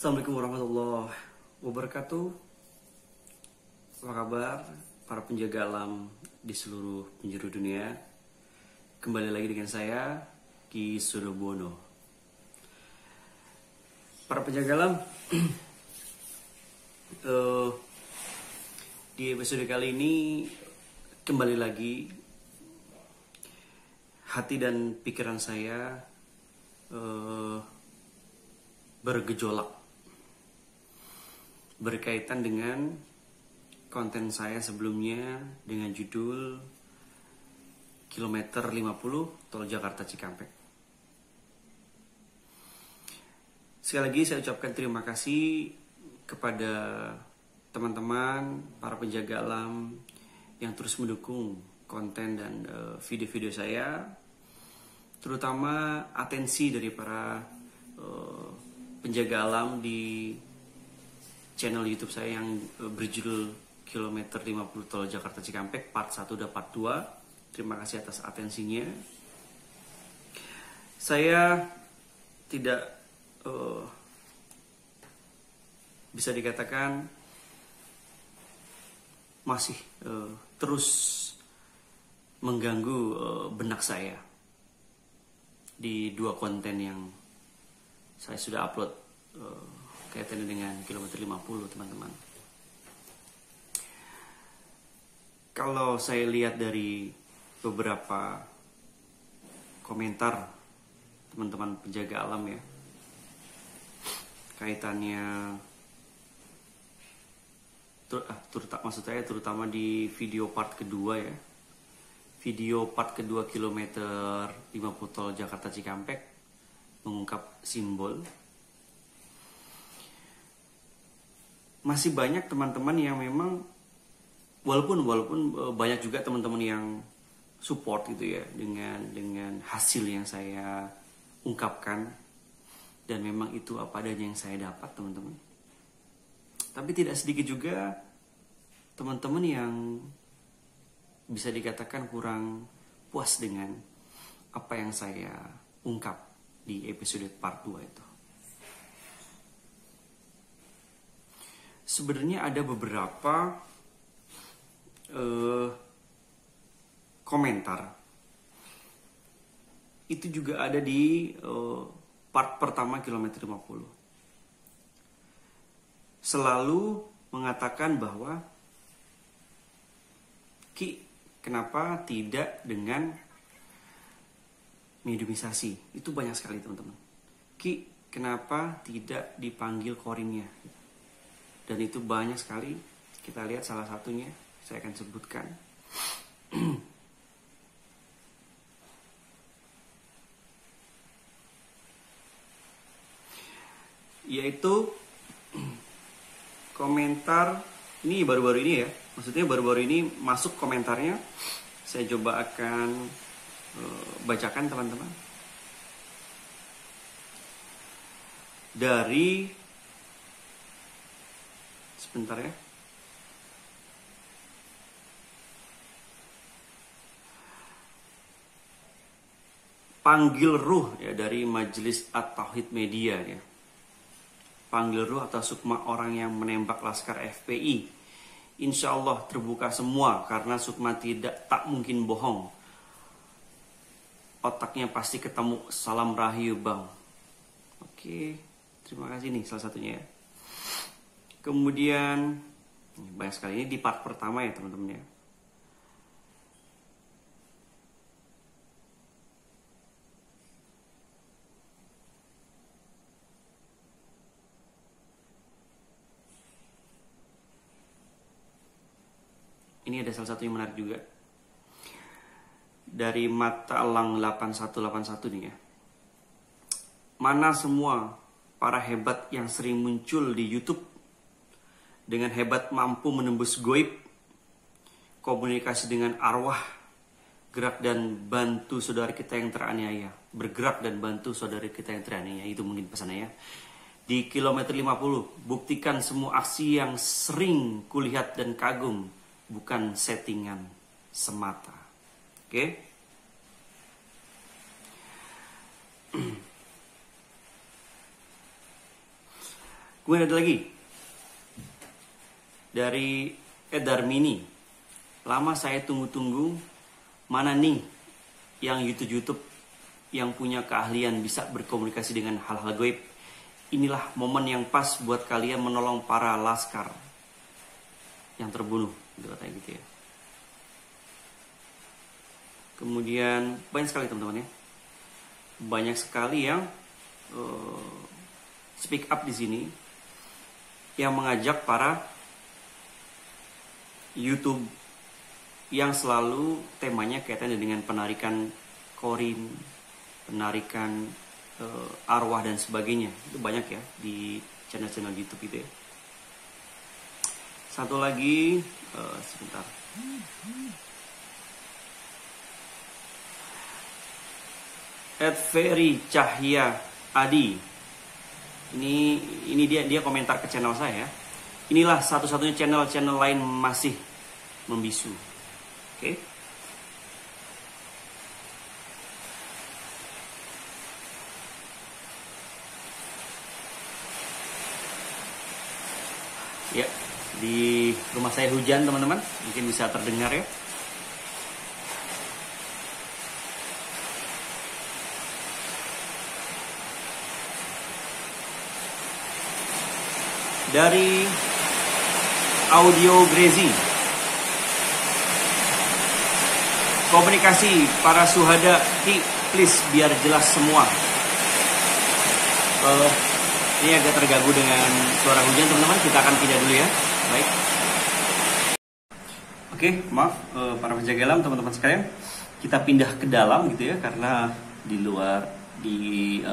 Assalamualaikum warahmatullahi wabarakatuh. Apa kabar para penjaga alam di seluruh penjuru dunia? Kembali lagi dengan saya, Ki Sudobono. Para penjaga alam, di episode kali ini kembali lagi hati dan pikiran saya bergejolak berkaitan dengan konten saya sebelumnya dengan judul Kilometer 50 Tol Jakarta Cikampek. Sekali lagi saya ucapkan terima kasih kepada teman-teman, para penjaga alam yang terus mendukung konten dan video-video saya, terutama atensi dari para penjaga alam di channel YouTube saya yang berjudul Kilometer 50 Tol Jakarta Cikampek part 1 dan part 2. Terima kasih atas atensinya. Saya tidak bisa dikatakan masih terus mengganggu benak saya di dua konten yang saya sudah upload kaitannya dengan Kilometer 50, teman-teman. Kalau saya lihat dari beberapa komentar teman-teman penjaga alam ya, kaitannya maksud saya terutama di video part kedua ya, video part kedua Kilometer 50 Tol Jakarta Cikampek mengungkap simbol. Masih banyak teman-teman yang memang walaupun banyak juga teman-teman yang support gitu ya dengan hasil yang saya ungkapkan, dan memang itu apa adanya yang saya dapat, teman-teman. Tapi tidak sedikit juga teman-teman yang bisa dikatakan kurang puas dengan apa yang saya ungkap di episode part 2 itu. Sebenarnya ada beberapa komentar itu juga ada di part pertama Kilometer 50. Selalu mengatakan bahwa Ki, kenapa tidak dengan mediumisasi? Itu banyak sekali, teman-teman. Ki, kenapa tidak dipanggil korinnya? Dan itu banyak sekali. Kita lihat salah satunya, saya akan sebutkan. Yaitu komentar, ini baru-baru ini ya. Maksudnya baru-baru ini masuk komentarnya. Saya coba akan bacakan, teman-teman. Dari, sebentar ya. Panggil Ruh ya, dari Majelis At-Tauhid Media ya. Panggil Ruh atau Sukma orang yang menembak Laskar FPI. Insya Allah terbuka semua karena Sukma tak mungkin bohong. Otaknya pasti ketemu. Salam Rahayu Bang. Oke, terima kasih nih salah satunya ya. Kemudian banyak sekali, ini di part pertama ya, teman-teman ya. Ini ada salah satu yang menarik juga. Dari Mata Elang 8181 nih ya. Mana semua para hebat yang sering muncul di YouTube dengan hebat mampu menembus goib, komunikasi dengan arwah, gerak dan bantu saudara kita yang teraniaya. Bergerak dan bantu saudara kita yang teraniaya. Itu mungkin pesannya ya. Di Kilometer 50, buktikan semua aksi yang sering kulihat dan kagum, bukan settingan semata. Oke? Kemudian ada lagi dari Edarmini. Lama saya tunggu-tunggu, mana nih yang YouTube yang punya keahlian bisa berkomunikasi dengan hal-hal gaib. Inilah momen yang pas buat kalian menolong para laskar yang terbunuh, katanya gitu ya. Kemudian banyak sekali teman-teman ya, banyak sekali yang speak up di sini, yang mengajak para YouTube yang selalu temanya kaitannya dengan penarikan korin, penarikan arwah dan sebagainya. Itu banyak ya di channel-channel YouTube itu ya. Satu lagi, sebentar. @ferry Cahya Adi. Ini dia komentar ke channel saya. Inilah satu-satunya channel lain masih membisu. Oke. Ya, di rumah saya hujan teman-teman, mungkin bisa terdengar ya. Dari Audio Grazi, komunikasi para suhada, please biar jelas semua. Ini agak terganggu dengan suara hujan teman-teman, kita akan pindah dulu ya. Baik. Oke, maaf para penjaga alam teman-teman sekalian, kita pindah ke dalam gitu ya, karena di luar di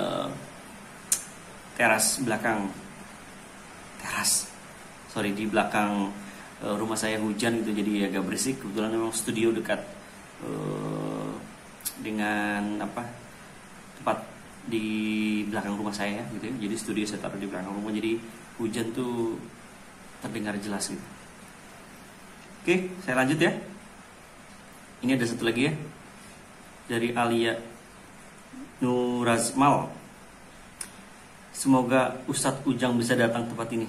di belakang rumah saya hujan gitu, jadi agak berisik. Kebetulan memang studio dekat dengan tempat di belakang rumah saya gitu ya. Jadi studio saya taruh di belakang rumah, jadi hujan tuh terdengar jelas gitu. Oke, saya lanjut ya. Ini ada satu lagi ya, dari Alia Nurazmal. Semoga Ustadz Ujang bisa datang tempat ini.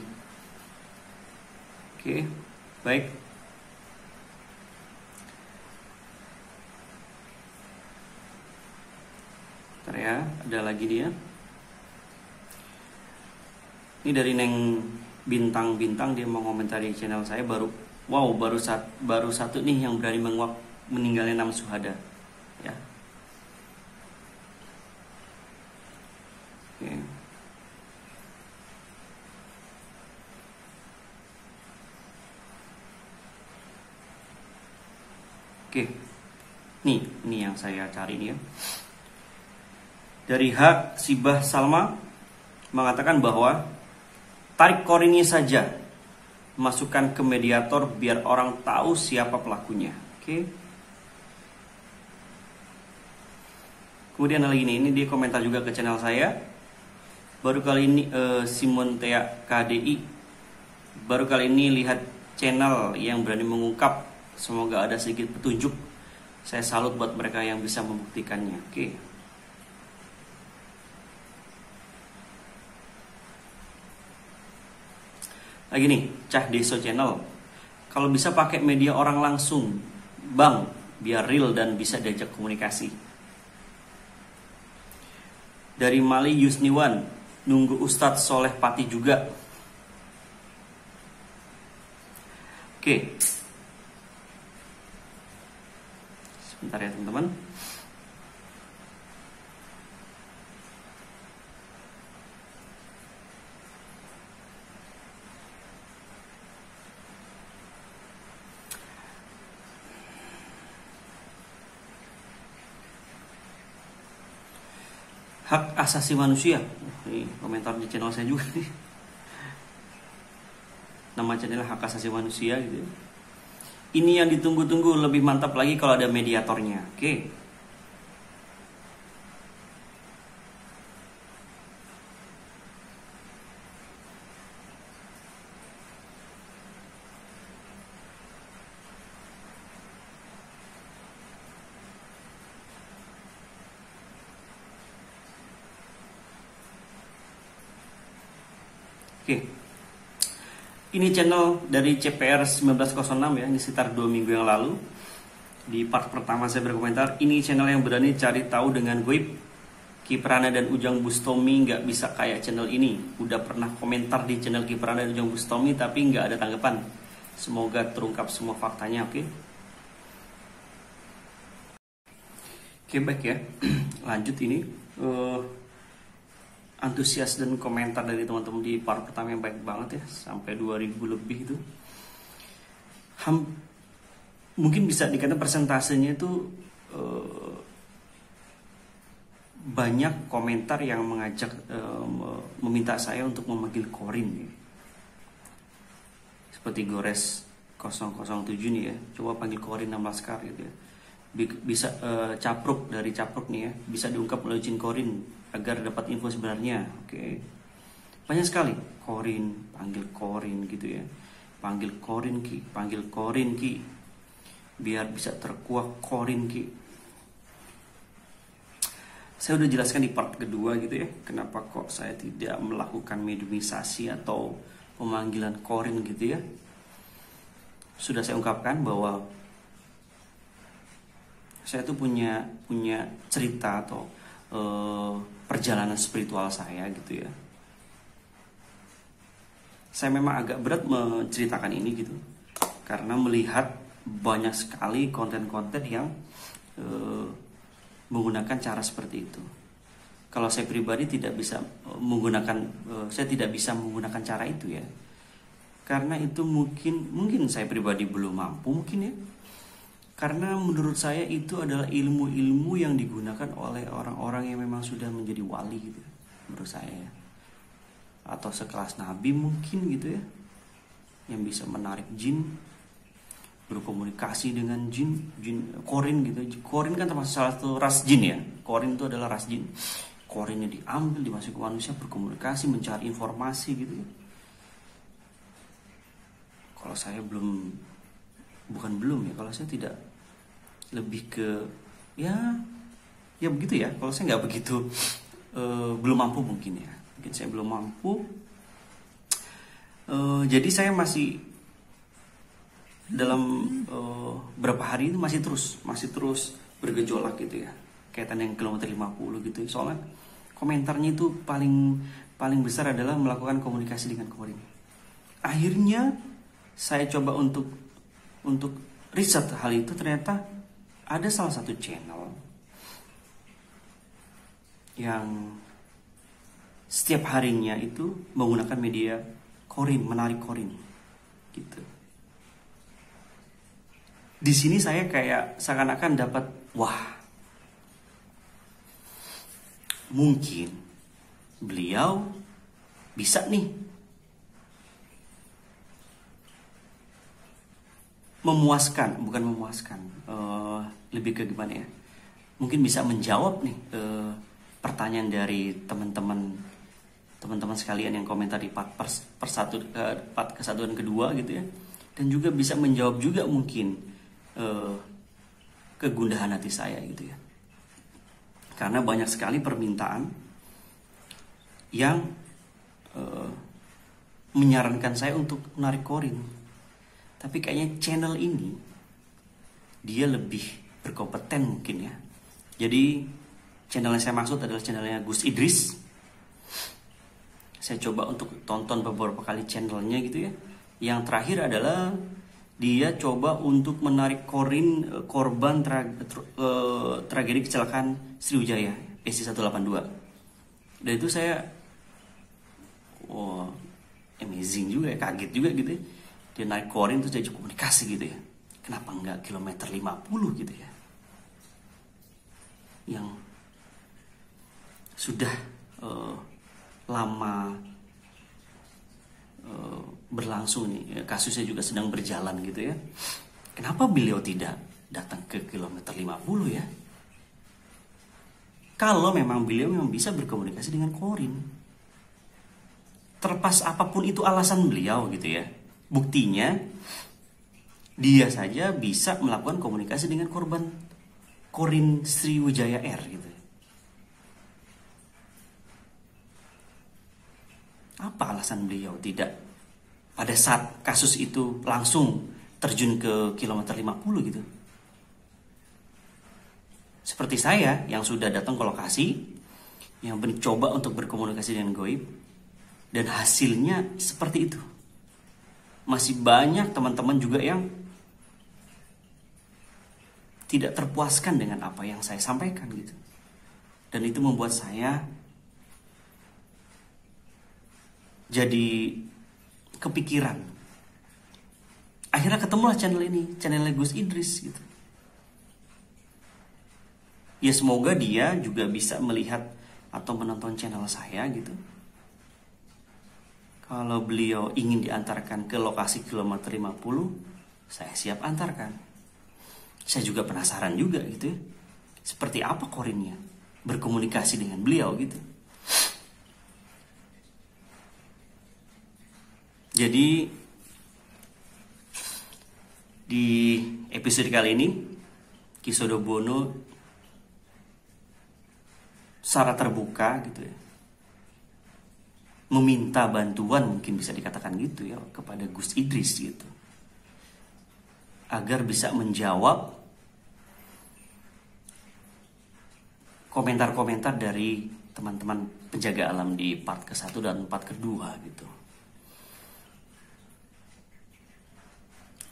Oke, baik. Bentar ya, ada lagi dia. Ini dari Neng Bintang-Bintang, dia mau komentari channel saya baru satu nih yang berani menguak meninggalnya 6 syuhada. Ya. Oke. Oke, ini yang saya cari nih ya. Dari Hak Sibah Salma mengatakan bahwa tarik korinnya saja, masukkan ke mediator biar orang tahu siapa pelakunya. Oke. Kemudian lagi ini dia komentar juga ke channel saya. Baru kali ini Simon Tea KDI. Baru kali ini lihat channel yang berani mengungkap. Semoga ada sedikit petunjuk. Saya salut buat mereka yang bisa membuktikannya. Oke. Lagi nih, Cah Deso Channel. Kalau bisa pakai media orang langsung, Bang, biar real dan bisa diajak komunikasi. Dari Mali Yusniwan, nunggu Ustadz Soleh Pati juga. Oke. Sebentar ya teman-teman. Hak asasi manusia. Ini komentar di channel saya juga nih. Nama channel Hak Asasi Manusia gitu. Ini yang ditunggu-tunggu, lebih mantap lagi kalau ada mediatornya. Oke. Oke. Ini channel dari CPR 1906 ya, ini sekitar 2 minggu yang lalu. Di part pertama saya berkomentar, ini channel yang berani cari tahu dengan goib. Kiprana dan Ujang Bustomi nggak bisa kayak channel ini. Udah pernah komentar di channel Kiprana dan Ujang Bustomi tapi nggak ada tanggapan. Semoga terungkap semua faktanya, oke? Oke, baik ya. Lanjut ini. Antusias dan komentar dari teman-teman di part pertama yang baik banget ya. Sampai 2000 lebih itu. Mungkin bisa dikatakan persentasenya itu banyak komentar yang mengajak meminta saya untuk memanggil Korin ya. Seperti Gores 007 nih ya, coba panggil Korin 16 Laskar gitu ya. Bisa Capruk dari Capruk nih ya, bisa diungkap melalui Jin Korin agar dapat info sebenarnya. Oke. Banyak sekali Korin, panggil Korin gitu ya. Panggil Korin Ki, panggil Korin Ki. Biar bisa terkuak Korin Ki. Saya udah jelaskan di part kedua gitu ya, kenapa kok saya tidak melakukan mediumisasi atau pemanggilan Korin gitu ya. Sudah saya ungkapkan bahwa saya tuh punya cerita atau perjalanan spiritual saya gitu ya. Saya memang agak berat menceritakan ini gitu, karena melihat banyak sekali konten-konten yang menggunakan cara seperti itu. Kalau saya pribadi tidak bisa menggunakan, saya tidak bisa menggunakan cara itu ya, karena itu mungkin saya pribadi belum mampu mungkin ya, karena menurut saya itu adalah ilmu-ilmu yang digunakan oleh orang-orang yang memang sudah menjadi wali gitu, menurut saya ya. Atau sekelas nabi mungkin gitu ya, yang bisa menarik jin, berkomunikasi dengan jin Korin gitu. Korin kan termasuk salah satu ras jin ya. Korin itu adalah ras jin. Korinnya diambil, dimasuk ke manusia, berkomunikasi, mencari informasi gitu ya. Kalau saya kalau saya tidak, lebih ke ya begitu ya. Kalau saya nggak begitu, belum mampu mungkin ya. Mungkin saya belum mampu. Jadi saya masih dalam berapa hari itu masih terus bergejolak gitu ya, kaitan yang kilometer 50 gitu ya. Soalnya komentarnya itu paling besar adalah melakukan komunikasi dengan Korin. Akhirnya saya coba untuk riset hal itu, ternyata ada salah satu channel yang setiap harinya itu menggunakan media Korin, menarik Korin gitu. Di sini saya kayak seakan-akan dapat, wah, mungkin beliau bisa nih lebih ke gimana ya? Mungkin bisa menjawab nih pertanyaan dari teman-teman sekalian yang komentar di part ke-1 dan kedua gitu ya. Dan juga bisa menjawab juga mungkin kegundahan hati saya gitu ya, karena banyak sekali permintaan yang menyarankan saya untuk menarik Korin, tapi kayaknya channel ini dia lebih berkompeten mungkin ya. Jadi channel yang saya maksud adalah channelnya Gus Idris. Saya coba untuk tonton beberapa kali channelnya gitu ya. Yang terakhir adalah dia coba untuk menarik Korin, korban tragedi kecelakaan Sriwijaya SC182. Dan itu saya amazing juga ya, kaget juga gitu ya. Dia naik Korin terus diajak komunikasi gitu ya. Kenapa enggak kilometer 50 gitu ya, yang sudah lama berlangsung nih, kasusnya juga sedang berjalan gitu ya. Kenapa beliau tidak datang ke kilometer 50 ya? Kalau memang beliau memang bisa berkomunikasi dengan Korin, terlepas apapun itu alasan beliau gitu ya. Buktinya dia saja bisa melakukan komunikasi dengan korban Korin Sriwijaya Air gitu. Apa alasan beliau tidak pada saat kasus itu langsung terjun ke kilometer 50 gitu? Seperti saya yang sudah datang ke lokasi, yang mencoba untuk berkomunikasi dengan goib, dan hasilnya seperti itu. Masih banyak teman-teman juga yang tidak terpuaskan dengan apa yang saya sampaikan gitu. Dan itu membuat saya jadi kepikiran. Akhirnya ketemulah channel ini, channelnya Gus Idris gitu. Ya semoga dia juga bisa melihat atau menonton channel saya gitu. Kalau beliau ingin diantarkan ke lokasi kilometer 50, saya siap antarkan. Saya juga penasaran juga gitu ya. Seperti apa Korinnya berkomunikasi dengan beliau gitu. Jadi di episode kali ini Ki Sodobono secara terbuka gitu ya, meminta bantuan, mungkin bisa dikatakan gitu ya, kepada Gus Idris gitu, agar bisa menjawab komentar-komentar dari teman-teman penjaga alam di part ke-1 dan part kedua gitu.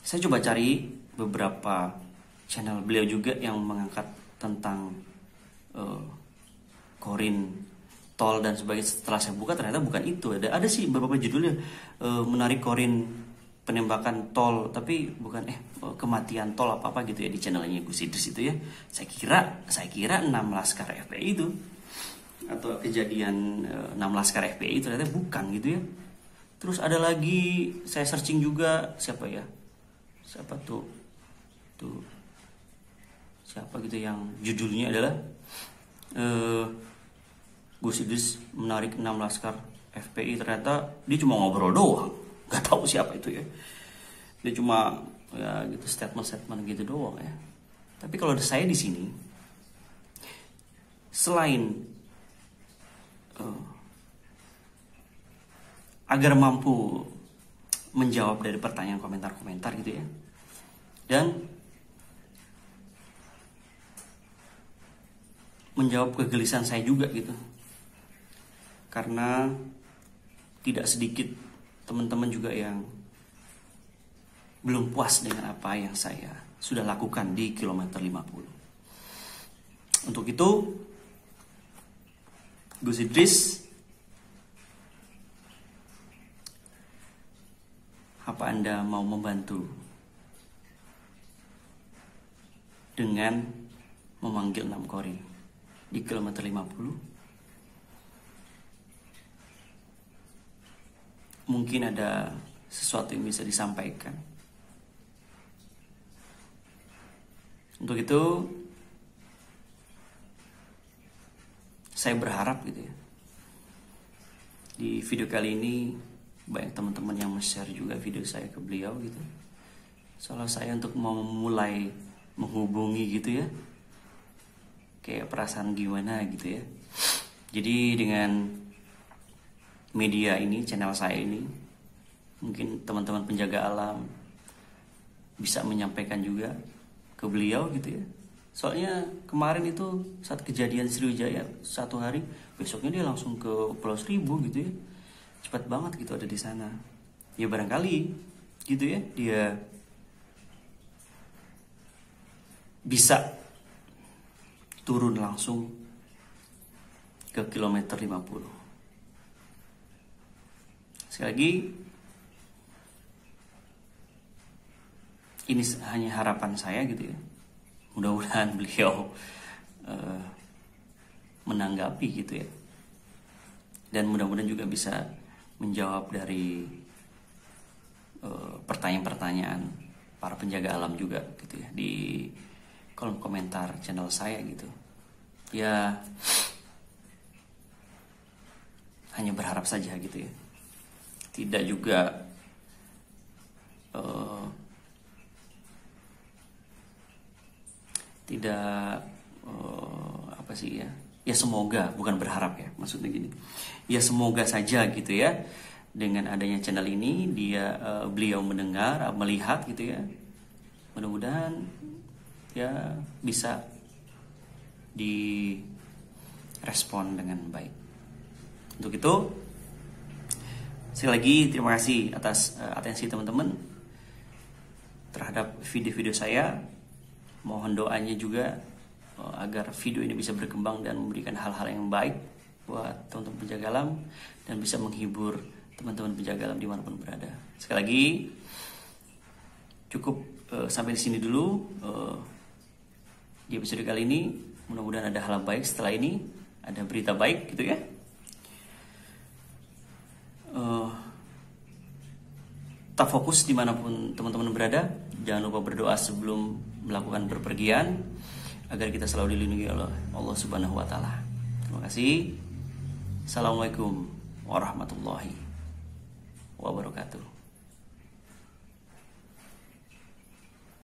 Saya coba cari beberapa channel beliau juga yang mengangkat tentang Korin, tol dan sebagainya. Setelah saya buka ternyata bukan itu. Ada sih beberapa judulnya, menarik Korin, penembakan tol, tapi bukan kematian tol apa gitu ya di channelnya Gus Idris itu ya. Saya kira 6 laskar FPI itu, atau kejadian 6 laskar FPI, ternyata bukan gitu ya. Terus ada lagi, saya searching juga, siapa tuh siapa gitu yang judulnya adalah Gus Idris menarik 6 laskar FPI. Ternyata dia cuma ngobrol doang, nggak tahu siapa itu ya. Dia cuma ya gitu statement gitu doang ya. Tapi kalau saya di sini, selain agar mampu menjawab dari pertanyaan komentar-komentar gitu ya, dan menjawab kegelisahan saya juga gitu, karena tidak sedikit teman-teman juga yang belum puas dengan apa yang saya sudah lakukan di kilometer 50. Untuk itu Gus Idris, apa Anda mau membantu dengan memanggil 6 Korin di kilometer 50? Mungkin ada sesuatu yang bisa disampaikan. Untuk itu saya berharap gitu ya, di video kali ini banyak teman-teman yang share juga video saya ke beliau gitu. Soalnya saya untuk mau memulai menghubungi gitu ya, kayak perasaan gimana gitu ya. Jadi dengan media ini, channel saya ini, mungkin teman-teman penjaga alam bisa menyampaikan juga ke beliau gitu ya. Soalnya kemarin itu saat kejadian Sriwijaya 1 hari, besoknya dia langsung ke Pulau Seribu gitu ya. Cepat banget gitu ada di sana. Ya barangkali gitu ya, dia bisa turun langsung ke kilometer 50. Sekali lagi, ini hanya harapan saya gitu ya. Mudah-mudahan beliau menanggapi gitu ya. Dan mudah-mudahan juga bisa menjawab dari pertanyaan-pertanyaan para penjaga alam juga gitu ya, di kolom komentar channel saya gitu. Ya hanya berharap saja gitu ya. Tidak juga Ya semoga, bukan berharap ya, maksudnya gini. Ya semoga saja gitu ya, dengan adanya channel ini beliau mendengar, melihat gitu ya. Mudah-mudahan ya bisa direspon dengan baik. Untuk itu, sekali lagi terima kasih atas atensi teman-teman terhadap video-video saya. Mohon doanya juga agar video ini bisa berkembang dan memberikan hal-hal yang baik buat teman-teman penjaga alam dan bisa menghibur teman-teman penjaga alam dimanapun berada. Sekali lagi, cukup sampai di sini dulu di episode kali ini. Mudah-mudahan ada hal baik setelah ini, ada berita baik gitu ya. Tetap fokus dimanapun teman-teman berada. Jangan lupa berdoa sebelum melakukan berpergian agar kita selalu dilindungi oleh Allah Subhanahu wa taala. Terima kasih. Assalamualaikum warahmatullahi wabarakatuh.